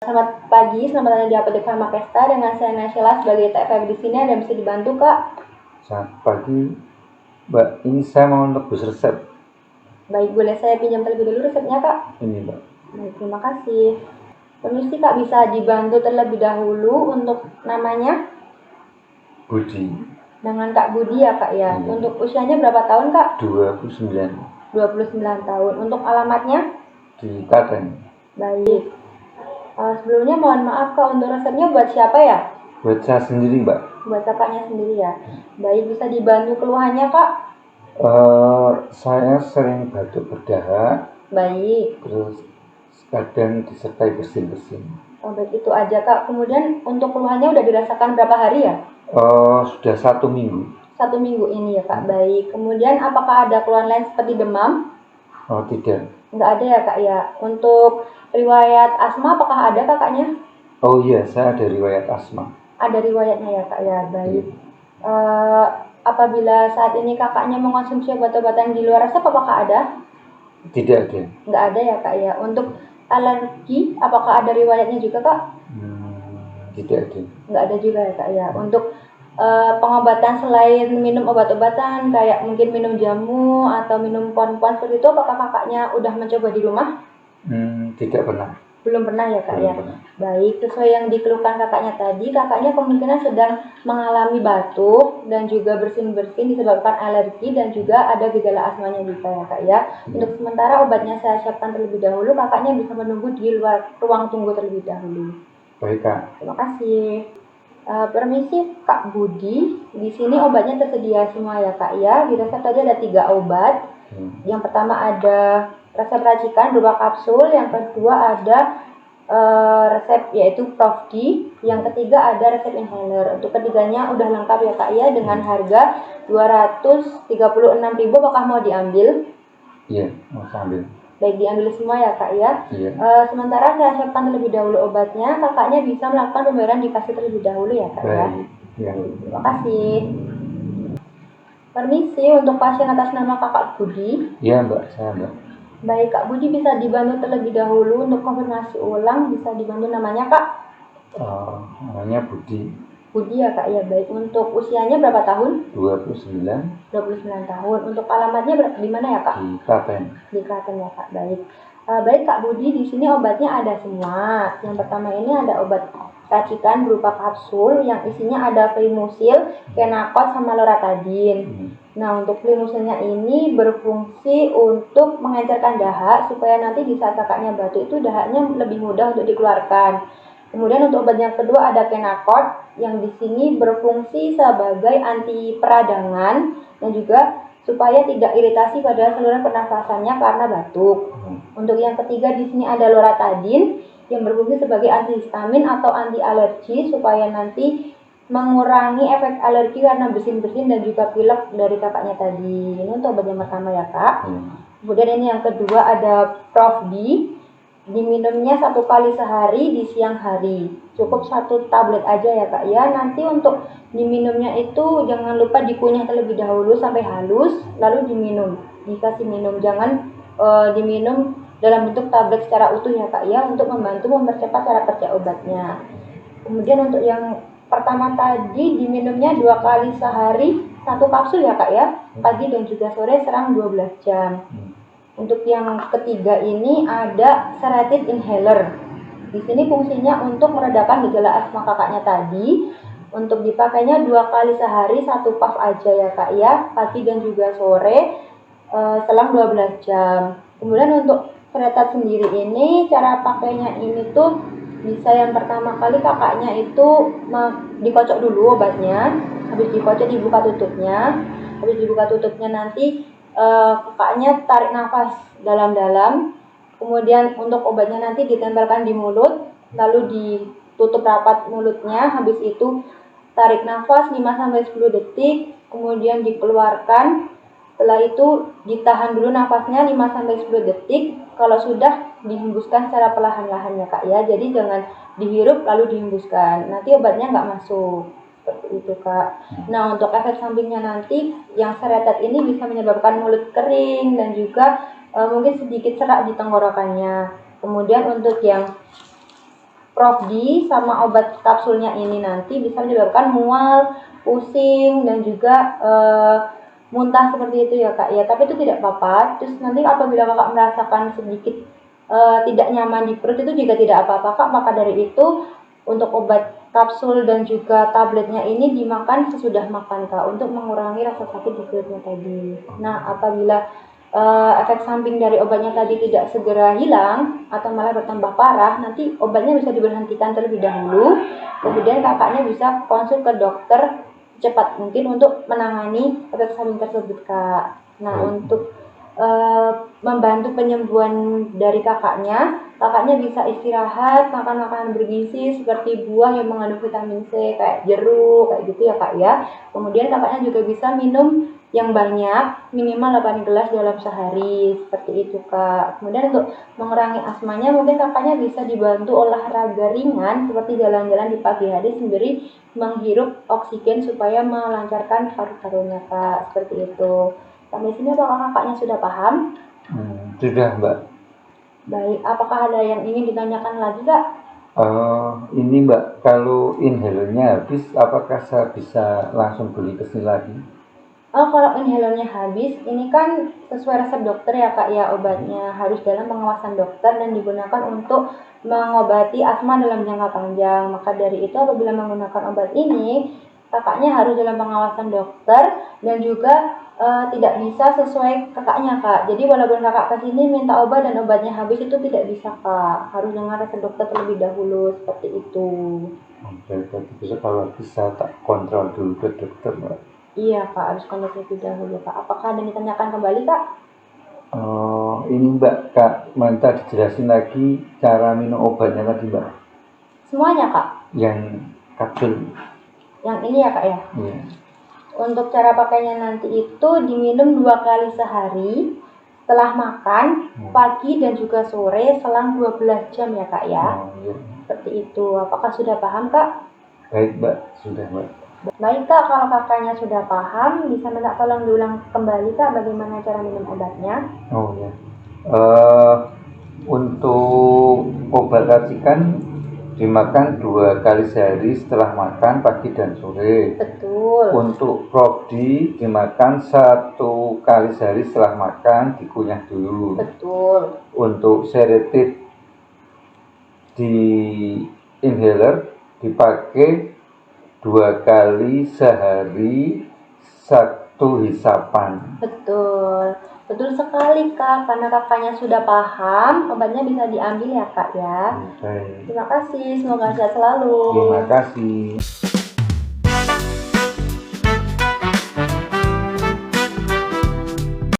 Selamat pagi, selamat datang di Apotek Pharmakesta dengan saya Nasyila sebagai TFF di sini. Ada yang bisa dibantu, Kak? Selamat pagi, Mbak. Ini saya mau nebus resep. Baik, boleh saya pinjam terlebih dulu resepnya, Kak? Ini, Mbak. Baik, terima kasih. Permisi, Kak, bisa dibantu terlebih dahulu untuk namanya? Budi. Dengan Kak Budi ya, Kak ya? Iya. Untuk usianya berapa tahun, Kak? 29. 29 tahun. Untuk alamatnya? Di Klaten. Baik. Sebelumnya mohon maaf, Kak, untuk resepnya buat siapa ya? Buat saya sendiri, Mbak. Buat kakaknya sendiri ya? Baik, bisa dibantu keluhannya, Kak? Saya sering batuk berdahak. Baik. Terus kadang disertai bersin-bersin. Oh, baik, itu aja, Kak. Kemudian untuk keluhannya udah dirasakan berapa hari ya? Sudah 1 minggu. 1 minggu ini ya, Kak. Baik. Kemudian apakah ada keluhan lain seperti demam? Oh, tidak. Nggak ada ya, Kak ya. Untuk riwayat asma apakah ada kakaknya? Oh iya, saya ada riwayat asma. Ada riwayatnya ya, Kak ya. Baik. Apabila saat ini kakaknya mengonsumsi obat-obatan di luar resep, apakah ada? Tidak ada. Nggak ada ya, Kak ya. Untuk alergi, apakah ada riwayatnya juga, Kak? Tidak ada. Nggak ada juga ya, Kak ya. Untuk pengobatan selain minum obat-obatan kayak mungkin minum jamu atau minum pon-pon seperti itu, apakah kakaknya udah mencoba di rumah? Tidak pernah. Belum pernah ya, Kak ya. Pernah. Baik, sesuai yang dikeluhkan kakaknya tadi, kakaknya kemungkinan sedang mengalami batuk dan juga bersin-bersin disebabkan alergi dan juga ada gejala asmanya juga ya, Kak ya. Untuk sementara obatnya saya siapkan terlebih dahulu, kakaknya bisa menunggu di luar ruang tunggu terlebih dahulu. Baik, Kak. Terima kasih. Permisi Kak Budi, di sini obatnya tersedia semua ya, Kak ya. Di resep tadi ada 3 obat. Yang pertama ada resep racikan berupa kapsul, yang kedua ada resep yaitu Prof D, yang ketiga ada resep inhaler. Untuk ketiganya udah lengkap ya, Kak ya, dengan harga 236.000. Apakah mau diambil? Iya, mau sambil. Baik, diambil semua ya, Kak ya. Iya. Sementara saya siapkan terlebih dahulu obatnya, kakaknya bisa melakukan pembayaran di kasir terlebih dahulu ya, Kak ya. Baik. Ya. Terima kasih. Permisi, untuk pasien atas nama Kakak Budi. Iya, Mbak, saya, Mbak. Baik, Kak Budi bisa dibantu terlebih dahulu untuk konfirmasi ulang, bisa dibantu namanya, Kak? Namanya Budi. Budi ya, Kak ya. Baik, untuk usianya berapa tahun? 29. 29 tahun. Untuk alamatnya di mana ya, Kak? Di Klaten. Di Klaten ya, Kak. Baik. Baik, Kak Budi, di sini obatnya ada semua. Yang pertama ini ada obat racikan berupa kapsul yang isinya ada Flimusil, Kenakot, sama Loratadin. Nah, untuk Flimusilnya ini berfungsi untuk mengencerkan dahak supaya nanti di saat kakaknya batuk itu dahaknya lebih mudah untuk dikeluarkan. Kemudian untuk obat yang kedua ada Kenakot yang di sini berfungsi sebagai anti peradangan dan juga supaya tidak iritasi pada saluran pernafasannya karena batuk. Untuk yang ketiga di sini ada Loratadin yang berfungsi sebagai antihistamin atau anti alergi supaya nanti mengurangi efek alergi karena bersin-bersin dan juga pilek dari kakaknya tadi. Ini untuk obat yang pertama ya, Kak. Kemudian ini yang kedua ada Prof D. Diminumnya 1 kali sehari di siang hari. Cukup 1 tablet aja ya, Kak ya. Nanti untuk diminumnya itu jangan lupa dikunyah terlebih dahulu sampai halus, lalu diminum. Dikasih minum, jangan diminum dalam bentuk tablet secara utuh ya, Kak ya, untuk membantu mempercepat cara kerja obatnya. Kemudian untuk yang pertama tadi diminumnya 2 kali sehari 1 kapsul ya, Kak ya, pagi dan juga sore serang 12 jam. Untuk yang ketiga ini ada Seretid Inhaler. Di sini fungsinya untuk meredakan gejala asma kakaknya tadi. Untuk dipakainya 2 kali sehari 1 puff aja ya, Kak ya, pagi dan juga sore selang 12 jam. Kemudian untuk Seretid sendiri ini cara pakainya ini tuh bisa yang pertama kali kakaknya itu dikocok dulu obatnya. Habis dikocok dibuka tutupnya. Habis dibuka tutupnya nanti kakaknya tarik nafas dalam-dalam. Kemudian untuk obatnya nanti ditempelkan di mulut, lalu ditutup rapat mulutnya. Habis itu tarik nafas 5-10 detik, kemudian dikeluarkan. Setelah itu ditahan dulu nafasnya 5-10 detik. Kalau sudah dihembuskan secara perlahan-lahan ya, Kak ya. Jadi jangan dihirup lalu dihembuskan. Nanti obatnya nggak masuk. Seperti itu, Kak. Nah, untuk efek sampingnya nanti yang Seretid ini bisa menyebabkan mulut kering dan juga mungkin sedikit serak di tenggorokannya. Kemudian untuk yang Prof D sama obat kapsulnya ini nanti bisa menyebabkan mual, pusing, dan juga muntah seperti itu ya kak ya. Tapi itu tidak apa-apa. Terus nanti apabila kakak merasakan sedikit tidak nyaman di perut itu juga tidak apa-apa kak. Maka dari itu untuk obat kapsul dan juga tabletnya ini dimakan sesudah makan kak untuk mengurangi rasa sakit di perutnya tadi. Nah apabila efek samping dari obatnya tadi tidak segera hilang atau malah bertambah parah, nanti obatnya bisa diberhentikan terlebih dahulu. Kemudian kakaknya bisa konsul ke dokter cepat mungkin untuk menangani efek samping tersebut kak. Nah untuk membantu penyembuhan dari kakaknya bisa istirahat, makan makanan bergizi seperti buah yang mengandung vitamin C kayak jeruk kayak gitu ya kak ya. Kemudian kakaknya juga bisa minum yang banyak, minimal 8 gelas dalam sehari, seperti itu kak. Kemudian untuk mengurangi asmanya mungkin kakaknya bisa dibantu olahraga ringan seperti jalan-jalan di pagi hari sembari menghirup oksigen supaya melancarkan paru-parunya kak, seperti itu. Sampai sini apakah kakaknya sudah paham? Sudah mbak. Baik, apakah ada yang ingin ditanyakan lagi kak? Ini mbak, kalau inhalernya habis, apakah saya bisa langsung beli ke sini lagi? Kalau inhalernya habis, ini kan sesuai resep dokter ya kak ya, obatnya harus dalam pengawasan dokter dan digunakan untuk mengobati asma dalam jangka panjang. Maka dari itu apabila menggunakan obat ini, kakaknya harus dalam pengawasan dokter dan juga tidak bisa sesuai kakaknya kak. Jadi walaupun kakak kesini minta obat dan obatnya habis itu tidak bisa kak, harus dengan resep dokter terlebih dahulu, seperti itu. Oke, bisa kalau bisa tak kontrol dulu ke dokter mbak. Iya kak, harus kontak terlebih dahulu kak. Apakah ada yang ditanyakan kembali kak? Ini mbak, kak minta dijelasin lagi cara minum obatnya tadi mbak. Semuanya kak? Yang kapsul. Yang ini ya kak ya? Iya. Untuk cara pakainya nanti itu diminum 2 kali sehari setelah makan, pagi dan juga sore selang 12 jam ya kak ya. Iya. Seperti itu. Apakah sudah paham kak? Baik mbak, sudah mbak. Baik kak, kalau kakaknya sudah paham, bisa minta tolong diulang kembali kak bagaimana cara minum obatnya. Oh ya. Untuk obat racikan dimakan 2 kali sehari setelah makan pagi dan sore. Betul. Untuk Prof D dimakan 1 kali sehari setelah makan, dikunyah dulu. Betul. Untuk Seretid di inhaler dipakai 2 kali sehari 1 hisapan. Betul. Betul sekali kak, karena kakaknya sudah paham, obatnya bisa diambil ya kak ya. Baik. Terima kasih, semoga sehat selalu. Terima kasih.